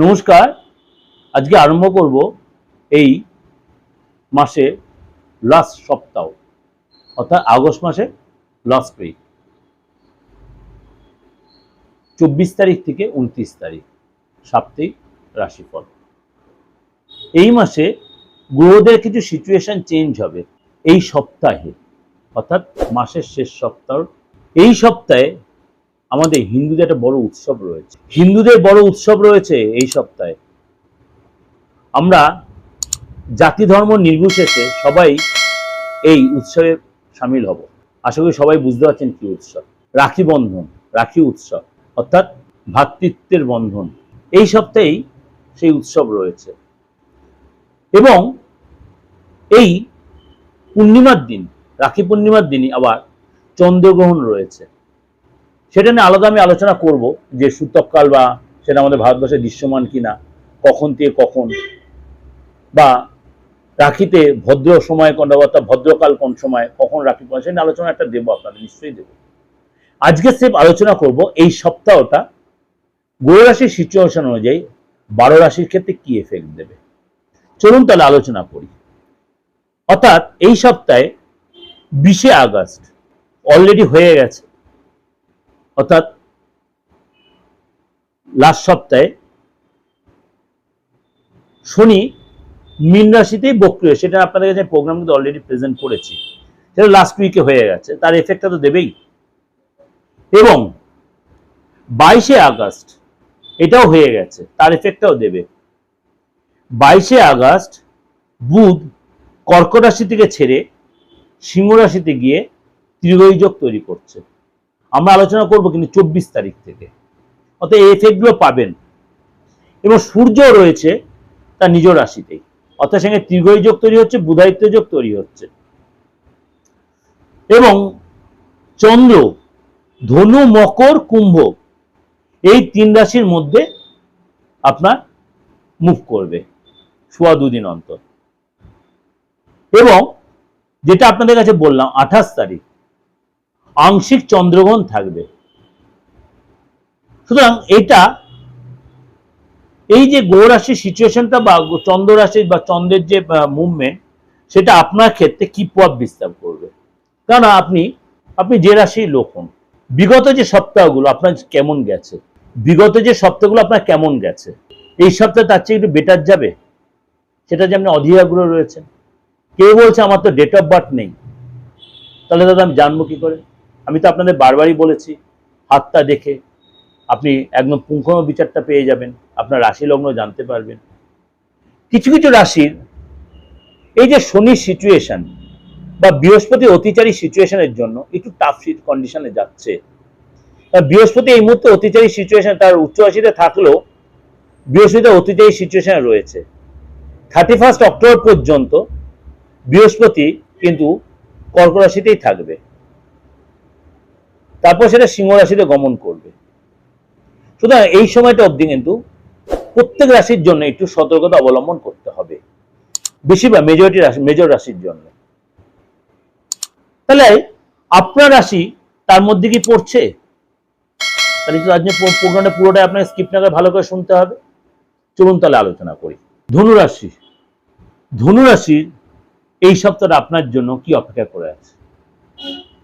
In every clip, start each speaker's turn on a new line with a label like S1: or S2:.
S1: নমস্কার। আজকে আরম্ভ করব এই মাসে লাস্ট সপ্তাহ, অর্থাৎ আগস্ট মাসে লাস্ট উইক, 24 তারিখ থেকে 29 তারিখ সাপ্তাহিক রাশিফল। এই মাসে গ্রহদের কিছু সিচুয়েশন চেঞ্জ হবে এই সপ্তাহে, অর্থাৎ মাসের শেষ সপ্তাহ। এই সপ্তাহে আমাদের হিন্দুদের একটা বড় উৎসব রয়েছে। এই সপ্তাহে আমরা জাতি ধর্ম নির্বিশেষে সবাই এই উৎসবে সামিল হব। আশা করি সবাই বুঝতে পারছেন কি উৎসব। রাখি বন্ধন, রাখি উৎসব, অর্থাৎ ভ্রাতৃত্বের বন্ধন। এই সপ্তাহেই সেই উৎসব রয়েছে এবং এই পূর্ণিমার দিন, রাখি পূর্ণিমার দিনই আবার চন্দ্রগ্রহণ রয়েছে। সেটা নিয়ে আলাদা আমি আলোচনা করব যে সূতককাল বা সেটা আমাদের ভারতবর্ষে দৃশ্যমান কিনা, কখন থেকে কখন, বা রাখিতে ভদ্র সময় কোনটা, অর্থাৎ ভদ্রকাল কোন সময়, কখন রাখি পড়ে, সেটা আলোচনা একটা দেবো, আপনাদের নিশ্চয়ই দেবো। আজকে সেফ আলোচনা করব এই সপ্তাহটা গ্রহ রাশির সিচুয়েশন অনুযায়ী 12 রাশির ক্ষেত্রে কি এফেক্ট দেবে। চলুন তাহলে আলোচনা করি। অর্থাৎ এই সপ্তাহে 20 আগস্ট অলরেডি হয়ে গেছে, অর্থাৎ লাস্ট সপ্তাহে শনি মীন রাশিতেই বক্রিয়, সেটা আপনাদের কাছে প্রোগ্রাম কিন্তু অলরেডি প্রেজেন্ট করেছি। সেটা লাস্ট উইকে হয়ে গেছে, তার এফেক্টটা তো দেবেই। এবং 22 আগস্ট এটাও হয়ে গেছে, তার এফেক্টটাও দেবে। 22 আগস্ট বুধ কর্কট রাশি থেকে ছেড়ে সিংহ রাশিতে গিয়ে ত্রিগোই যোগ তৈরি করছে। আমরা আলোচনা করব কিন্তু 24 তারিখ থেকে, অর্থাৎ এই এফেক্টগুলো পাবেন। এবং সূর্য রয়েছে তার নিজ রাশিতেই, অর্থাৎ সঙ্গে ত্রিগোই যোগ তৈরি হচ্ছে, বুধায়িত্ব যোগ তৈরি হচ্ছে। এবং চন্দ্র ধনু, মকর, কুম্ভ এই 3 রাশির মধ্যে আপনার মুভ করবে সোয়া 2 দিন অন্তর। এবং যেটা আপনাদের কাছে বললাম 28 তারিখ আংশিক চন্দ্রগ্রহণ থাকবে। সুতরাং এটা এই যে গ্রহ রাশির সিচুয়েশনটা বা চন্দ্র রাশি বা চন্দ্রের যে মুভমেন্ট, সেটা আপনার ক্ষেত্রে কি প্রভাব বিস্তার করবে। কারণ আপনি যে রাশির লোক হন, বিগত যে সপ্তাহগুলো আপনার কেমন গেছে, এই সপ্তাহে তার চেয়ে একটু বেটার যাবে, সেটা যে আপনি অধীরাগ্রহ রয়েছেন। কেউ বলছে আমার তো ডেট অফ বার্থ নেই, তাহলে দাদা আমি জানবো কি করে? আমি তো আপনাদের বারবারই বলেছি, হাতটা দেখে আপনি একদম পুঙ্খানু বিচারটা পেয়ে যাবেন, আপনার রাশি লগ্ন জানতে পারবেন। কিছু কিছু রাশির এই যে শনির সিচুয়েশন বা বৃহস্পতি অতিচারী সিচুয়েশনের জন্য একটু টাফ কন্ডিশনে যাচ্ছে। বৃহস্পতি এই মুহূর্তে অতিচারী সিচুয়েশন, তার উচ্চ রাশিতে থাকলেও বৃহস্পতি অতিচারী সিচুয়েশনে রয়েছে। 31 অক্টোবর পর্যন্ত বৃহস্পতি কিন্তু কর্ক রাশিতেই থাকবে, তারপর সেটা সিংহ রাশিতে গমন করবে। সুতরাং এই সময়টা অবধি কিন্তু প্রত্যেক রাশির জন্য একটু সতর্কতা অবলম্বন করতে হবে, বেশিরভাগ মেজর রাশির জন্য। তাহলে আপনার রাশি তার মধ্যে কি পড়ছে? তাহলে আজকে প্রোগ্রামটা পুরোটাই আপনাকে স্কিপ না করে ভালো করে শুনতে হবে। চলুন তাহলে আলোচনা করি। ধনু রাশির এই সপ্তাহটা আপনার জন্য কি অপেক্ষা করে আছে।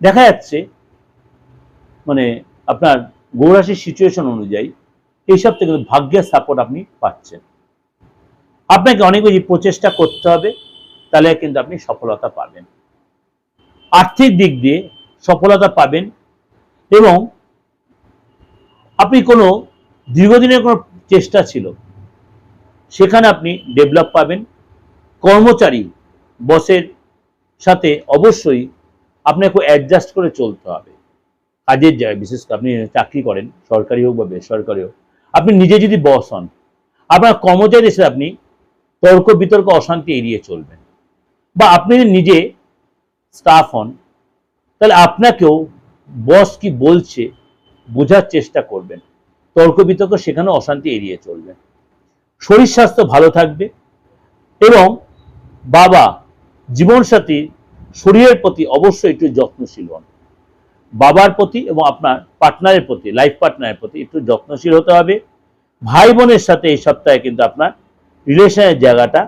S1: দেখা যাচ্ছে মানে আপনার গ্রহ রাশির সিচুয়েশন অনুযায়ী এই সপ্তাহে কিন্তু ভাগ্যের সাপোর্ট আপনি পাচ্ছেন। আপনাকে অনেক বেশি প্রচেষ্টা করতে হবে, তাহলে কিন্তু আপনি সফলতা পাবেন। আর্থিক দিক দিয়ে সফলতা পাবেন এবং আপনি কোনো দীর্ঘদিনের কোনো চেষ্টা ছিল, সেখানে আপনি ডেভেলপ পাবেন। কর্মচারী বসের সাথে অবশ্যই আপনাকে অ্যাডজাস্ট করে চলতে হবে। কাজের জায়গায়, বিশেষ করে আপনি চাকরি করেন, সরকারি হোক বা বেসরকারি হোক, আপনি নিজে যদি বস হন, আপনার কর্মচারীদের সাথে আপনি তর্ক বিতর্ক অশান্তি এড়িয়ে চলবেন। বা আপনি নিজে স্টাফ হন, তাহলে আপনাকেও বস কি বলছে বোঝার চেষ্টা করবেন, তর্ক বিতর্ক সেখানে অশান্তি এড়িয়ে চলবেন। শরীর স্বাস্থ্য ভালো থাকবে এবং বাবা জীবনসাথী শরীরের প্রতি অবশ্যই একটু যত্নশীল হন। বাবার প্রতি এবং আপনার পার্টনারের প্রতি, লাইফ পার্টনারের প্রতি একটু যত্নশীল হতে হবে। ভাই বোনের সাথে এই সপ্তাহে কিন্তু আপনার রিলেশনের জায়গাটা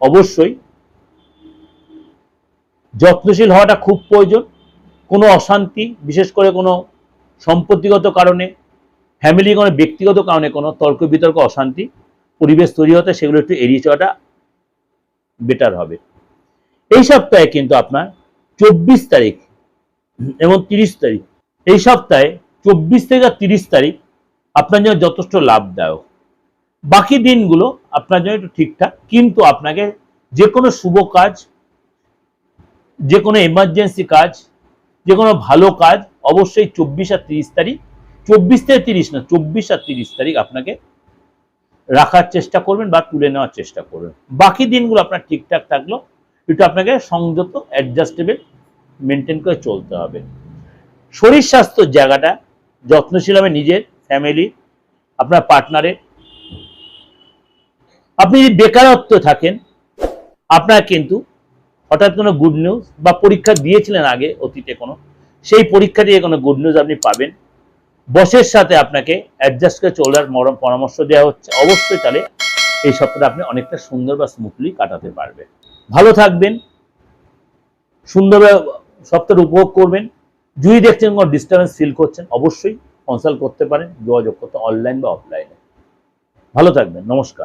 S1: অবশ্যই যত্নশীল হওয়াটা খুব প্রয়োজন। কোনো অশান্তি, বিশেষ করে কোনো সম্পত্তিগত কারণে, ফ্যামিলি কোনো ব্যক্তিগত কারণে কোনো তর্ক বিতর্ক, অশান্তি পরিবেশ তৈরি হতে, সেগুলো একটু এড়িয়ে চলাটা বেটার হবে। এই সপ্তাহে কিন্তু আপনার 24 তারিখ এবং 30 তারিখ, এই সপ্তাহে 24 থেকে 30 তারিখ আপনার জন্য যথেষ্ট লাভদায়ক। বাকি দিনগুলো আপনার জন্য একটু ঠিকঠাক, কিন্তু আপনাকে যে কোনো শুভ কাজ, যে কোনো এমার্জেন্সি কাজ, যে কোনো ভালো কাজ অবশ্যই 24 আর 30 তারিখ, 24 থেকে 30 না, 24 আর 30 তারিখ আপনাকে রাখার চেষ্টা করবেন বা তুলে নেওয়ার চেষ্টা করবেন। বাকি দিনগুলো আপনার ঠিকঠাক থাকলো, একটু আপনাকে সংযত, অ্যাডজাস্টেবল মেনটেন করে চলতে হবে। শরীর স্বাস্থ্যের জায়গাটা যত্নশীল হবে, নিজের, ফ্যামিলি, আপনার পার্টনারের। আপনি যদি বেকারত্ব থাকেন, আপনার কিন্তু হঠাৎ কোনো গুড নিউজ, বা পরীক্ষা দিয়েছিলেন আগে অতীতে কোনো, সেই পরীক্ষা দিয়ে কোনো গুড নিউজ আপনি পাবেন। বসের সাথে আপনাকে অ্যাডজাস্ট করে চলার পরামর্শ দেওয়া হচ্ছে। অবশ্যই তাহলে এই সপ্তাহে আপনি অনেকটা সুন্দর বা স্মুথলি কাটাতে পারবেন। ভালো থাকবেন, সুন্দরভাবে সপ্তাহটা উপভোগ করবেন। যদি দেখছেন কোনো ডিস্টার্বেন্স ফিল করছেন, অবশ্যই কনসাল্ট করতে পারেন, যোগাযোগ করতে, অনলাইন বা অফলাইনে। ভালো থাকবেন, নমস্কার।